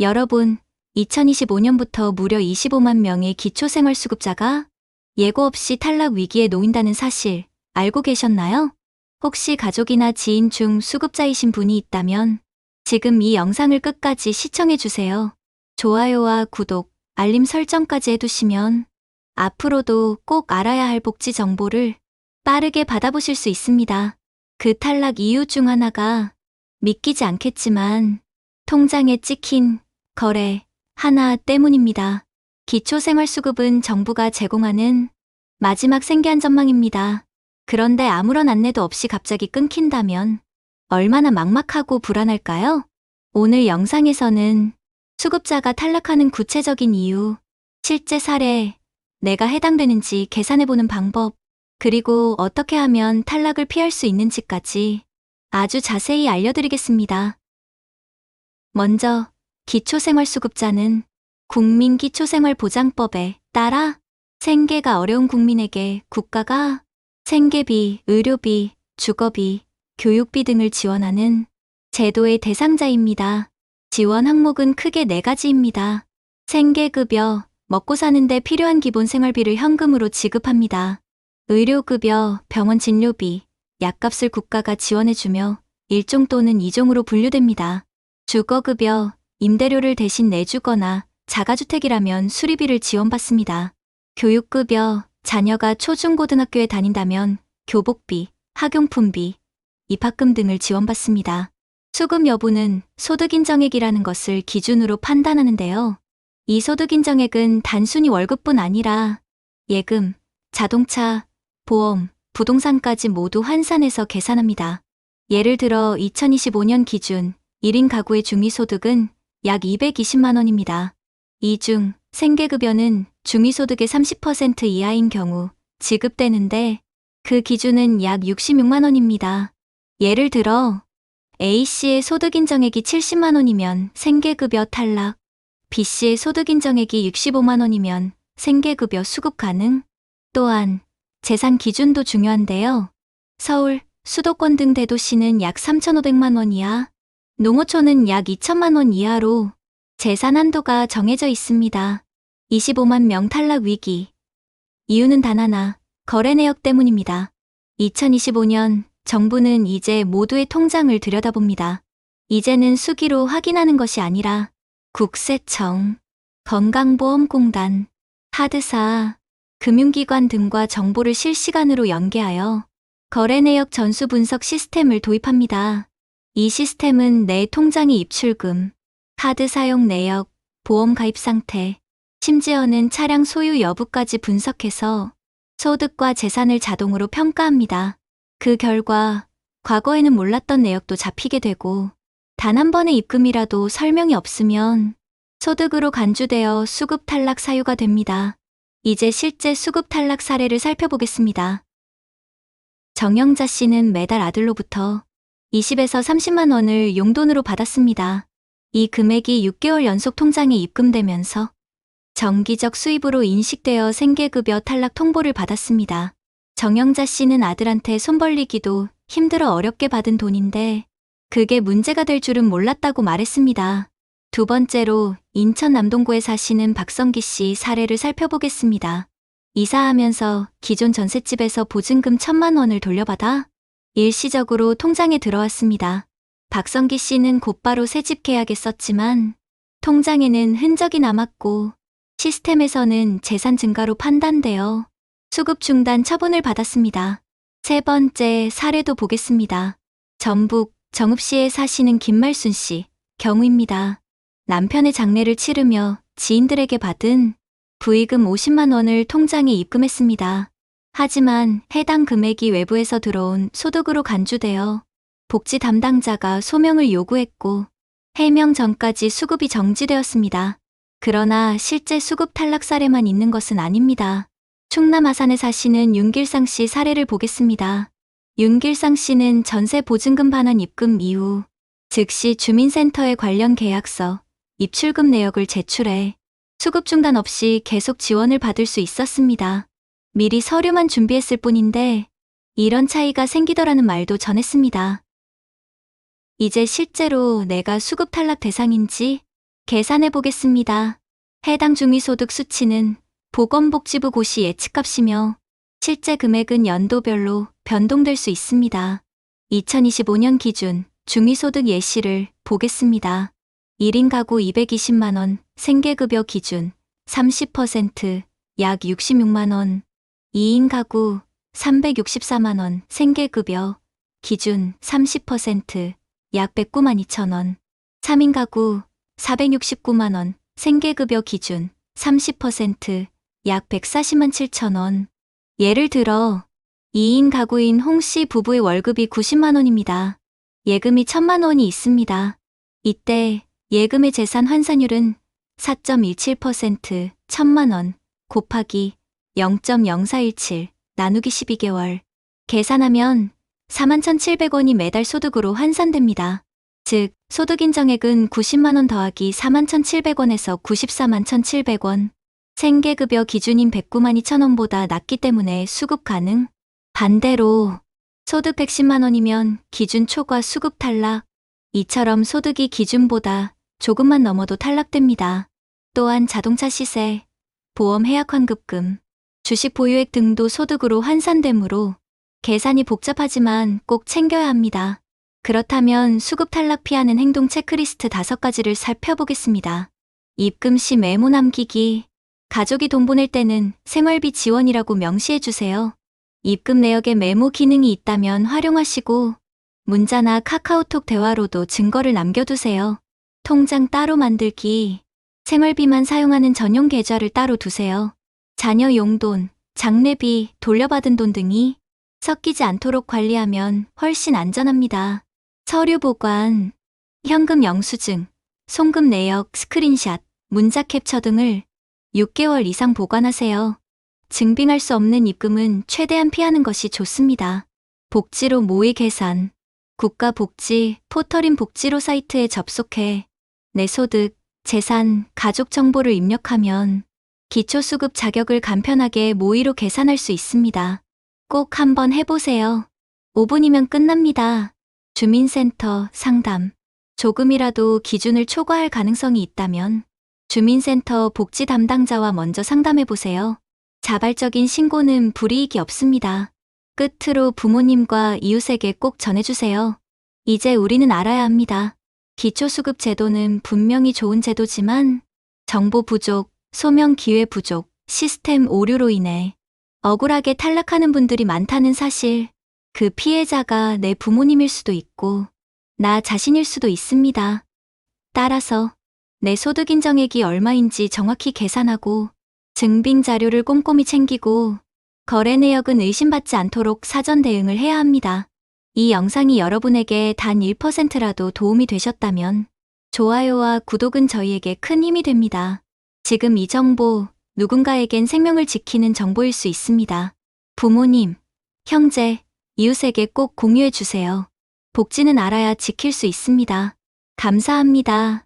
여러분, 2025년부터 무려 25만 명의 기초생활수급자가 예고 없이 탈락 위기에 놓인다는 사실 알고 계셨나요? 혹시 가족이나 지인 중 수급자이신 분이 있다면 지금 이 영상을 끝까지 시청해주세요. 좋아요와 구독, 알림 설정까지 해두시면 앞으로도 꼭 알아야 할 복지 정보를 빠르게 받아보실 수 있습니다. 그 탈락 이유 중 하나가 믿기지 않겠지만 통장에 찍힌 거래 하나 때문입니다. 기초생활수급은 정부가 제공하는 마지막 생계안전망입니다. 그런데 아무런 안내도 없이 갑자기 끊긴다면 얼마나 막막하고 불안할까요? 오늘 영상에서는 수급자가 탈락하는 구체적인 이유, 실제 사례, 내가 해당되는지 계산해보는 방법, 그리고 어떻게 하면 탈락을 피할 수 있는지까지 아주 자세히 알려드리겠습니다. 먼저 기초생활수급자는 국민기초생활보장법에 따라 생계가 어려운 국민에게 국가가 생계비, 의료비, 주거비, 교육비 등을 지원하는 제도의 대상자입니다. 지원 항목은 크게 4가지입니다. 생계급여, 먹고 사는데 필요한 기본 생활비를 현금으로 지급합니다. 의료급여, 병원 진료비, 약값을 국가가 지원해주며 1종 또는 2종으로 분류됩니다. 주거급여, 임대료를 대신 내주거나 자가주택이라면 수리비를 지원받습니다. 교육급여, 자녀가 초중고등학교에 다닌다면 교복비, 학용품비, 입학금 등을 지원받습니다. 수급 여부는 소득인정액이라는 것을 기준으로 판단하는데요. 이 소득인정액은 단순히 월급뿐 아니라 예금, 자동차, 보험, 부동산까지 모두 환산해서 계산합니다. 예를 들어 2025년 기준 1인 가구의 중위소득은 약 220만 원입니다. 이 중 생계급여는 중위소득의 30% 이하인 경우 지급되는데 그 기준은 약 66만 원입니다. 예를 들어 A씨의 소득인정액이 70만 원이면 생계급여 탈락, B씨의 소득인정액이 65만 원이면 생계급여 수급 가능. 또한 재산 기준도 중요한데요. 서울, 수도권 등 대도시는 약 3,500만 원 이하, 농어촌은 약 2천만 원 이하로 재산 한도가 정해져 있습니다. 25만 명 탈락 위기. 이유는 단 하나, 거래 내역 때문입니다. 2025년 정부는 이제 모두의 통장을 들여다봅니다. 이제는 수기로 확인하는 것이 아니라 국세청, 건강보험공단, 카드사, 금융기관 등과 정보를 실시간으로 연계하여 거래 내역 전수 분석 시스템을 도입합니다. 이 시스템은 내 통장의 입출금, 카드 사용 내역, 보험 가입 상태, 심지어는 차량 소유 여부까지 분석해서 소득과 재산을 자동으로 평가합니다. 그 결과 과거에는 몰랐던 내역도 잡히게 되고 단 한 번의 입금이라도 설명이 없으면 소득으로 간주되어 수급 탈락 사유가 됩니다. 이제 실제 수급 탈락 사례를 살펴보겠습니다. 정영자 씨는 매달 아들로부터 20에서 30만 원을 용돈으로 받았습니다. 이 금액이 6개월 연속 통장에 입금되면서 정기적 수입으로 인식되어 생계급여 탈락 통보를 받았습니다. 정영자 씨는 아들한테 손 벌리기도 힘들어 어렵게 받은 돈인데 그게 문제가 될 줄은 몰랐다고 말했습니다. 두 번째로 인천 남동구에 사시는 박성기 씨 사례를 살펴보겠습니다. 이사하면서 기존 전셋집에서 보증금 1,000만 원을 돌려받아 일시적으로 통장에 들어왔습니다. 박성기 씨는 곧바로 새집 계약에 썼지만 통장에는 흔적이 남았고 시스템에서는 재산 증가로 판단되어 수급 중단 처분을 받았습니다. 세 번째 사례도 보겠습니다. 전북 정읍시에 사시는 김말순 씨 경우입니다. 남편의 장례를 치르며 지인들에게 받은 부의금 50만 원을 통장에 입금했습니다. 하지만 해당 금액이 외부에서 들어온 소득으로 간주되어 복지 담당자가 소명을 요구했고 해명 전까지 수급이 정지되었습니다. 그러나 실제 수급 탈락 사례만 있는 것은 아닙니다. 충남 아산에 사시는 윤길상 씨 사례를 보겠습니다. 윤길상 씨는 전세 보증금 반환 입금 이후 즉시 주민센터에 관련 계약서, 입출금 내역을 제출해 수급 중단 없이 계속 지원을 받을 수 있었습니다. 미리 서류만 준비했을 뿐인데 이런 차이가 생기더라는 말도 전했습니다. 이제 실제로 내가 수급 탈락 대상인지 계산해 보겠습니다. 해당 중위소득 수치는 보건복지부 고시 예측값이며 실제 금액은 연도별로 변동될 수 있습니다. 2025년 기준 중위소득 예시를 보겠습니다. 1인 가구 220만원, 생계급여 기준 30%, 약 66만원. 2인 가구 364만원, 생계급여 기준 30%, 약 109만 2천원. 3인 가구 469만원, 생계급여 기준 30%, 약 140만 7천원. 예를 들어 2인 가구인 홍씨 부부의 월급이 90만원입니다. 예금이 1000만원이 있습니다. 이때 예금의 재산 환산율은 4.17%, 1000만원 곱하기 0.0417 나누기 12개월. 계산하면 41,700원이 매달 소득으로 환산됩니다. 즉, 소득 인정액은 90만원 더하기 41,700원에서 94만 1,700원. 생계급여 기준인 109만 2천원보다 낮기 때문에 수급 가능. 반대로 소득 110만원이면 기준 초과 수급 탈락. 이처럼 소득이 기준보다 조금만 넘어도 탈락됩니다. 또한 자동차 시세, 보험 해약 환급금, 주식 보유액 등도 소득으로 환산되므로 계산이 복잡하지만 꼭 챙겨야 합니다. 그렇다면 수급 탈락 피하는 행동 체크리스트 5가지를 살펴보겠습니다. 입금 시 메모 남기기. 가족이 돈 보낼 때는 생활비 지원이라고 명시해주세요. 입금 내역에 메모 기능이 있다면 활용하시고 문자나 카카오톡 대화로도 증거를 남겨두세요. 통장 따로 만들기. 생활비만 사용하는 전용 계좌를 따로 두세요. 자녀 용돈, 장례비, 돌려받은 돈 등이 섞이지 않도록 관리하면 훨씬 안전합니다. 서류 보관, 현금 영수증, 송금 내역 스크린샷, 문자 캡처 등을 6개월 이상 보관하세요. 증빙할 수 없는 입금은 최대한 피하는 것이 좋습니다. 복지로 모의 계산. 국가복지 포털인 복지로 사이트에 접속해 내 소득, 재산, 가족 정보를 입력하면 기초수급 자격을 간편하게 모의로 계산할 수 있습니다. 꼭 한번 해보세요. 5분이면 끝납니다. 주민센터 상담. 조금이라도 기준을 초과할 가능성이 있다면 주민센터 복지 담당자와 먼저 상담해보세요. 자발적인 신고는 불이익이 없습니다. 끝으로 부모님과 이웃에게 꼭 전해주세요. 이제 우리는 알아야 합니다. 기초수급 제도는 분명히 좋은 제도지만 정보 부족, 소명 기회 부족, 시스템 오류로 인해 억울하게 탈락하는 분들이 많다는 사실. 그 피해자가 내 부모님일 수도 있고 나 자신일 수도 있습니다. 따라서 내 소득 인정액이 얼마인지 정확히 계산하고 증빙 자료를 꼼꼼히 챙기고 거래 내역은 의심받지 않도록 사전 대응을 해야 합니다. 이 영상이 여러분에게 단 1%라도 도움이 되셨다면 좋아요와 구독은 저희에게 큰 힘이 됩니다. 지금 이 정보 누군가에겐 생명을 지키는 정보일 수 있습니다. 부모님, 형제, 이웃에게 꼭 공유해 주세요. 복지는 알아야 지킬 수 있습니다. 감사합니다.